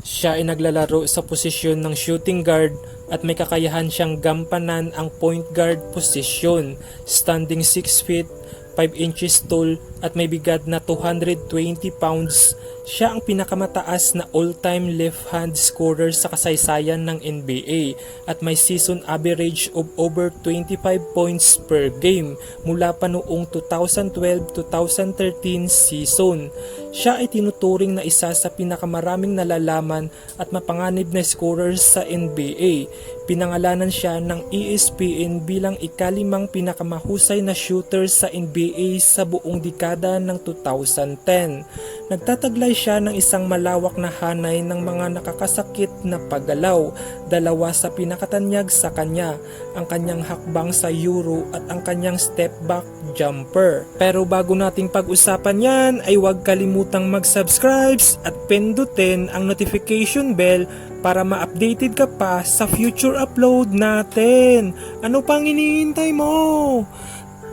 Siya ay naglalaro sa posisyon ng shooting guard at may kakayahan siyang gampanan ang point guard posisyon, standing 6 feet 5 inches tall at may bigat na 220 pounds. Siya ang pinakamataas na all-time left-hand scorer sa kasaysayan ng NBA at may season average of over 25 points per game mula pa noong 2012-2013 season. Siya ay tinuturing na isa sa pinakamaraming nalalaman at mapanganib na scorers sa NBA. Pinangalanan siya ng ESPN bilang ikalimang pinakamahusay na shooter sa NBA sa buong dekada ng 2010. Nagtataglay siya ng isang malawak na hanay ng mga nakakasakit na paggalaw, dalawa sa pinakatanyag sa kanya, ang kanyang hakbang sa Euro at ang kanyang step back jumper. Pero bago nating pag-usapan yan ay huwag kalimutang mag-subscribe at pindutin ang notification bell para ma-updated ka pa sa future upload natin. Ano pang hinihintay mo?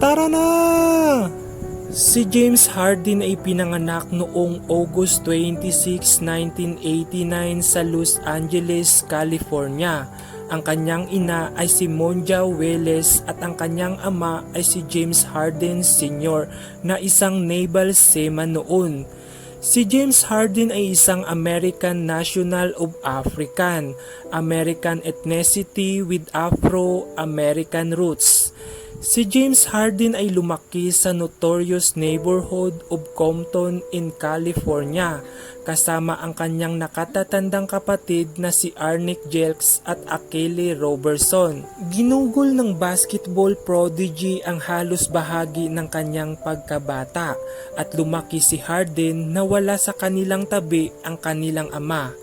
Tara na! Si James Harden ay pinanganak noong August 26, 1989 sa Los Angeles, California. Ang kanyang ina ay si Monja Welles at ang kanyang ama ay si James Harden Sr. na isang naval seaman noon. Si James Harden ay isang American national of African-American ethnicity with Afro-American roots. Si James Harden ay lumaki sa notorious neighborhood of Compton in California kasama ang kanyang nakatatandang kapatid na si Arnick Jelks at Akeli Robertson. Ginugol ng basketball prodigy ang halos bahagi ng kanyang pagkabata at lumaki si Harden na wala sa kanilang tabi ang kanilang ama.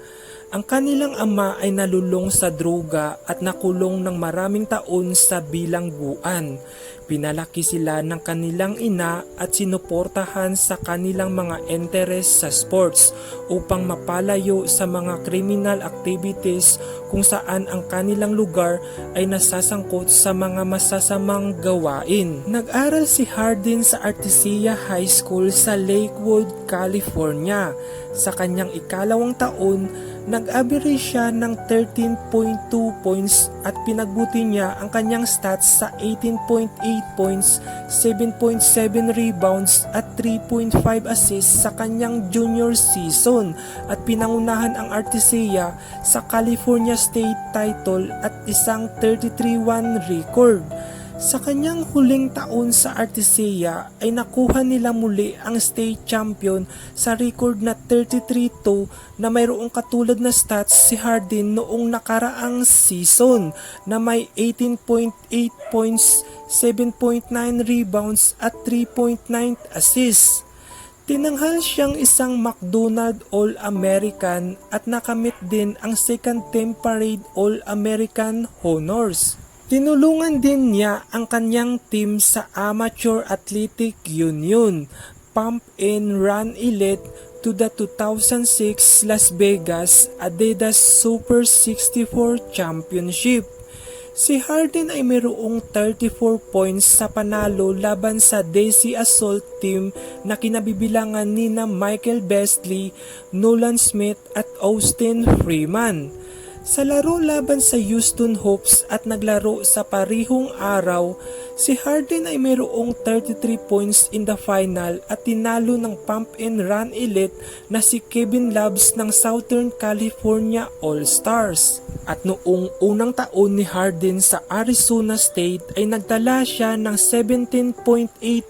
Ang kanilang ama ay nalulong sa droga at nakulong ng maraming taon sa bilangguan. Pinalaki sila ng kanilang ina at sinuportahan sa kanilang mga interes sa sports upang mapalayo sa mga criminal activities kung saan ang kanilang lugar ay nasasangkot sa mga masasamang gawain. Nag-aral si Harden sa Artesia High School sa Lakewood, California. Sa kanyang ikalawang taon, nag-average siya ng 13.2 points at pinagbuti niya ang kanyang stats sa 18.8 points, 7.7 rebounds at 3.5 assists sa kanyang junior season at pinangunahan ang Artesia sa California State title at isang 33-1 record. Sa kanyang huling taon sa Artesia ay nakuha nila muli ang state champion sa record na 33-2 na mayroong katulad na stats si Harden noong nakaraang season na may 18.8 points, 7.9 rebounds at 3.9 assists. Tinanghal siyang isang McDonald All-American at nakamit din ang second team parade All-American honors. Tinulungan din niya ang kanyang team sa Amateur Athletic Union, Pump and Run Elite to the 2006 Las Vegas Adidas Super 64 Championship. Si Harden ay mayroong 34 points sa panalo laban sa Desi Assault team na kinabibilangan nina Michael Beasley, Nolan Smith at Austin Freeman. Sa laro laban sa Houston Hawks at naglaro sa parihong araw, si Harden ay mayroong 33 points in the final at tinalo ng Pump and Run Elite na si Kevin Loves ng Southern California All-Stars. At noong unang taon ni Harden sa Arizona State ay nagtala siya ng 17.8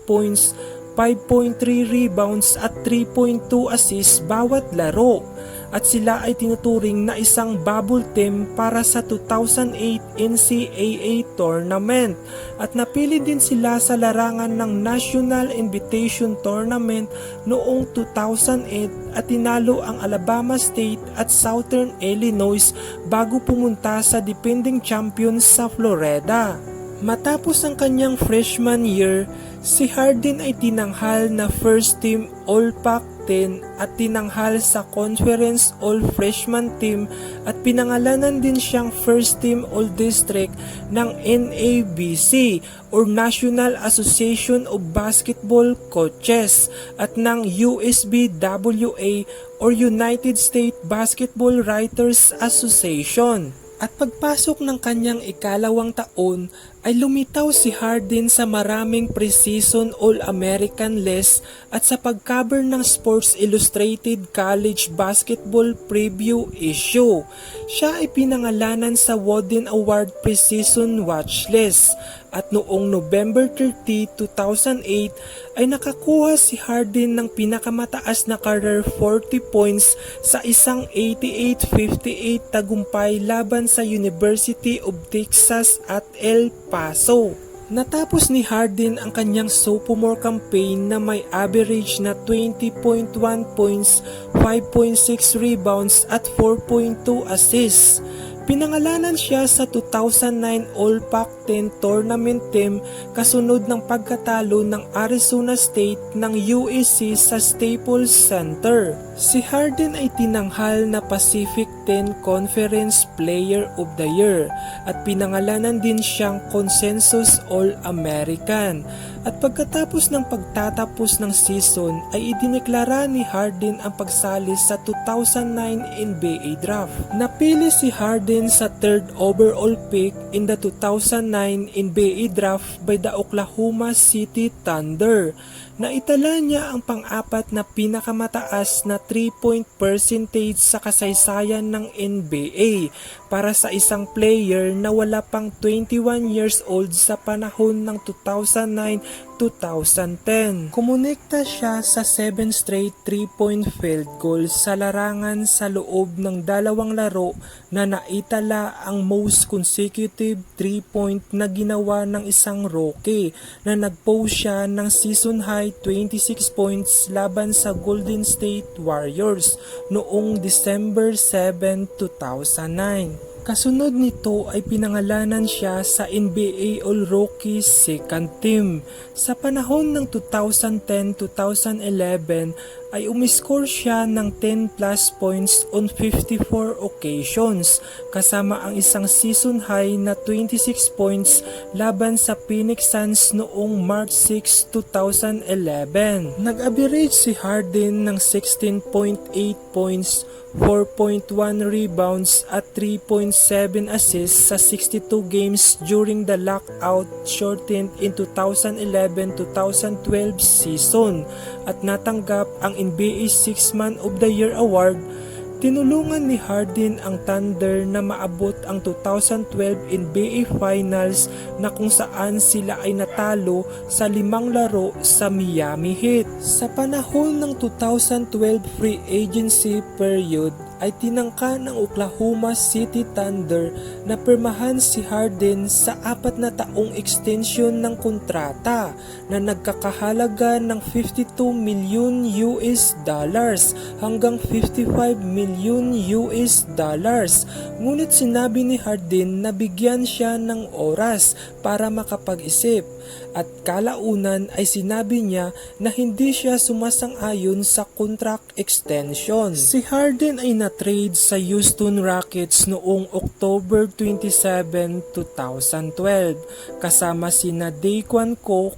points, 5.3 rebounds at 3.2 assists bawat laro. At sila ay tinuturing na isang bubble team para sa 2008 NCAA tournament at napili din sila sa larangan ng National Invitation Tournament noong 2008 at tinalo ang Alabama State at Southern Illinois bago pumunta sa defending champions sa Florida. Matapos ang kanyang freshman year, si Harden ay tinanghal na first team All-Pac 2010 at tinanghal sa Conference All-Freshman Team at pinangalanan din siyang First Team All-District ng NABC or National Association of Basketball Coaches at ng USBWA or United States Basketball Writers Association. At pagpasok ng kanyang ikalawang taon ay lumitaw si Harden sa maraming preseason All-American list at sa pagcover ng Sports Illustrated College Basketball Preview issue. Siya ay pinangalanan sa Wooden Award Preseason Watch List at noong November 30, 2008 ay nakakuha si Harden ng pinakamataas na career 40 points sa isang 88-58 tagumpay laban sa University of Texas at El Paso. Natapos ni Harden ang kanyang sophomore campaign na may average na 20.1 points, 5.6 rebounds at 4.2 assists. Pinangalanan siya sa 2009 All-Pac-10 Tournament Team kasunod ng pagkatalo ng Arizona State ng USC sa Staples Center. Si Harden ay tinanghal na Pacific 10 Conference Player of the Year at pinangalanan din siyang Consensus All-American. At pagkatapos ng pagtatapos ng season ay idineklara ni Harden ang pagsali sa 2009 NBA Draft. Napili si Harden sa 3rd overall pick in the 2009 NBA Draft by the Oklahoma City Thunder. Naitala niya ang pang-apat na pinakamataas na 3-point percentage sa kasaysayan ng NBA para sa isang player na wala pang 21 years old sa panahon ng 2009-2010. Kumonekta siya sa 7 straight 3-point field goals sa larangan sa loob ng dalawang laro na naitala ang most consecutive 3-point na ginawa ng isang rookie na nag-post siya ng season high 26 points laban sa Golden State Warriors noong December 7, 2009. Kasunod nito ay pinangalanan siya sa NBA All-Rookie Second Team. Sa panahon ng 2010-2011 ay umiscore siya ng 10 plus points on 54 occasions kasama ang isang season high na 26 points laban sa Phoenix Suns noong March 6, 2011. Nag-average si Harden ng 16.8 points, 4.1 rebounds at 3.7 assists sa 62 games during the lockout shortened in 2011-2012 season at natanggap ang NBA Sixth Man of the Year Award. Tinulungan ni Harden ang Thunder na maabot ang 2012 NBA Finals na kung saan sila ay natalo sa 5 laro sa Miami Heat. Sa panahon ng 2012 free agency period ay tinangka ng Oklahoma City Thunder na pirmahan si Harden sa 4 na taong extension ng kontrata na nagkakahalaga ng $52 million hanggang $55 million. Ngunit sinabi ni Harden na bigyan siya ng oras para makapag-isip at kalaunan ay sinabi niya na hindi siya sumasang-ayon sa contract extension. Si Harden ay na-trade sa Houston Rockets noong October 27, 2012 kasama sina Daquan Cook,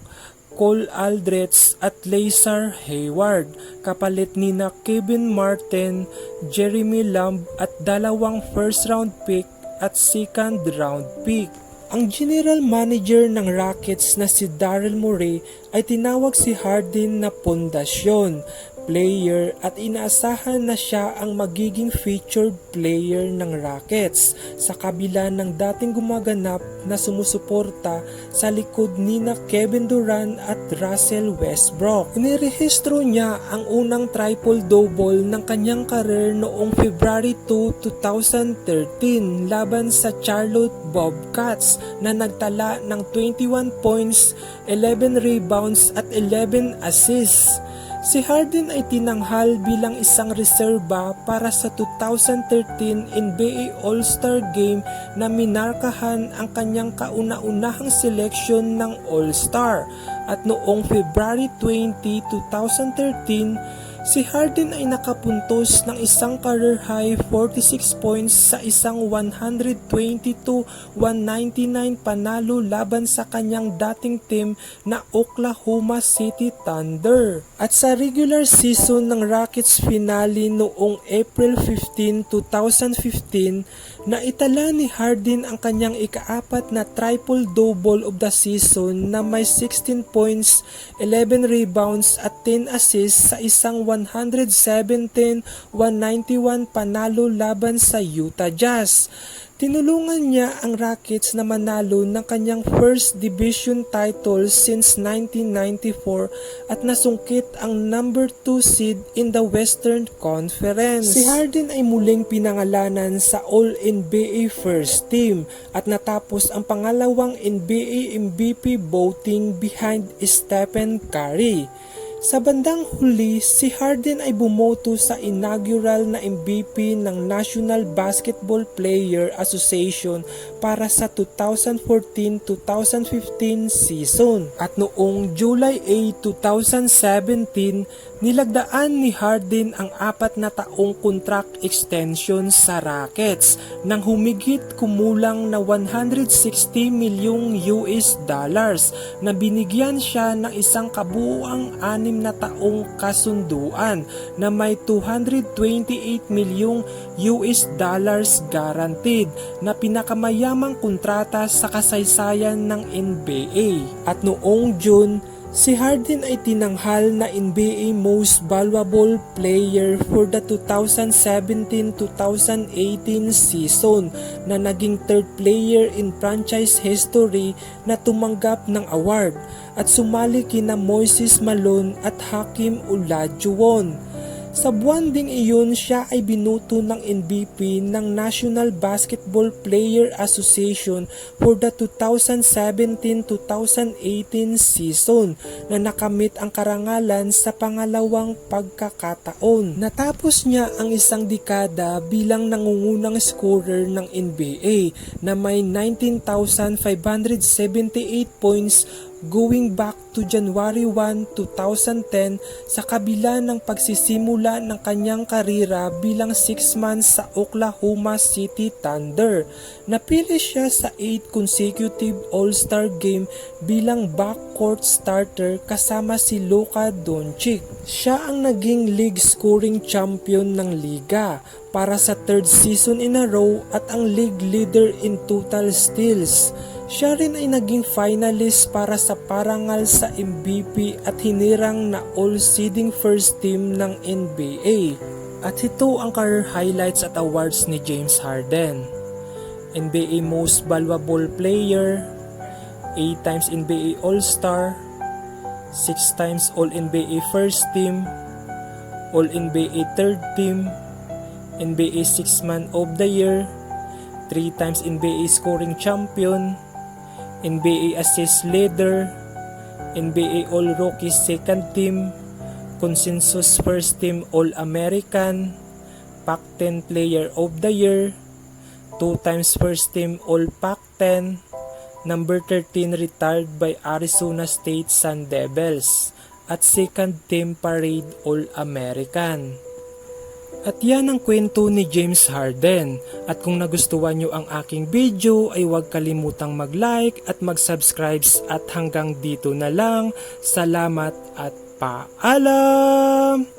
Cole Aldrich at Lazar Hayward kapalit nina Kevin Martin, Jeremy Lamb at 2 first round pick at second round pick. Ang general manager ng Rockets na si Daryl Morey ay tinawag si Harden na pundasyon, player at inaasahan na siya ang magiging featured player ng Rockets sa kabila ng dating gumaganap na sumusuporta sa likod nina Kevin Durant at Russell Westbrook. Inirehistro niya ang unang triple-double ng kanyang career noong February 2, 2013 laban sa Charlotte Bobcats na nagtala ng 21 points, 11 rebounds at 11 assists. Si Harden ay tinanghal bilang isang reserba para sa 2013 NBA All-Star Game na minarkahan ang kanyang kauna-unahang seleksyon ng All-Star at noong February 20, 2013, Si Harden ay nakapuntos ng isang career high 46 points sa isang 120-199 panalo laban sa kanyang dating team na Oklahoma City Thunder. At sa regular season ng Rockets finale noong April 15, 2015, naitala ni Harden ang kanyang ikaapat na triple-double of the season na may 16 points, 11 rebounds at 10 assists sa isang 117-191 panalo laban sa Utah Jazz. Tinulungan niya ang Rockets na manalo ng kanyang first division title since 1994 at nasungkit ang number 2 seed in the Western Conference. Si Harden ay muling pinangalanan sa All-NBA First Team at natapos ang pangalawang NBA MVP voting behind Stephen Curry. Sa bandang huli, si Harden ay bumoto sa inaugural na MVP ng National Basketball Player Association para sa 2014-2015 season. At noong July 8, 2017, nilagdaan ni Harden ang 4 na taong contract extension sa Rockets nang humigit kumulang na $160 milyong na binigyan siya ng isang kabuuang 6 na taong kasunduan na may $228 milyong guaranteed na pinakamayamang kontrata sa kasaysayan ng NBA. At noong June, si Harden ay tinanghal na NBA Most Valuable Player for the 2017-2018 season na naging third player in franchise history na tumanggap ng award at sumali kina Moises Malone at Hakeem Olajuwon. Sa buwan ding iyon, siya ay binuto ng MVP ng National Basketball Player Association for the 2017-2018 season na nakamit ang karangalan sa pangalawang pagkakataon. Natapos niya ang isang dekada bilang nangungunang scorer ng NBA na may 19,578 points going back to January 1, 2010 sa kabila ng pagsisimula ng kanyang karera bilang 6 months sa Oklahoma City Thunder. Napili siya sa 8 consecutive All-Star Game bilang backcourt starter kasama si Luka Doncic. Siya ang naging league scoring champion ng liga para sa 3rd season in a row at ang league leader in total steals. Siya rin ay naging finalist para sa parangal sa MVP at hinirang na all-seeding first team ng NBA. At ito ang career highlights at awards ni James Harden. NBA Most Valuable Player, 8 times NBA All-Star, 6 times All-NBA First Team, All-NBA Third Team, NBA Six-Man of the Year, 3 times NBA Scoring Champion, NBA Assist Leader, NBA All-Rookies Second Team, Consensus First Team All-American, Pac-10 Player of the Year, 2 times First Team All-Pac-10, number 13 retired by Arizona State Sun Devils, at Second Team Parade All-American. At yan ang kwento ni James Harden. At kung nagustuhan nyo ang aking video ay huwag kalimutang mag-like at mag-subscribe at hanggang dito na lang. Salamat at paalam!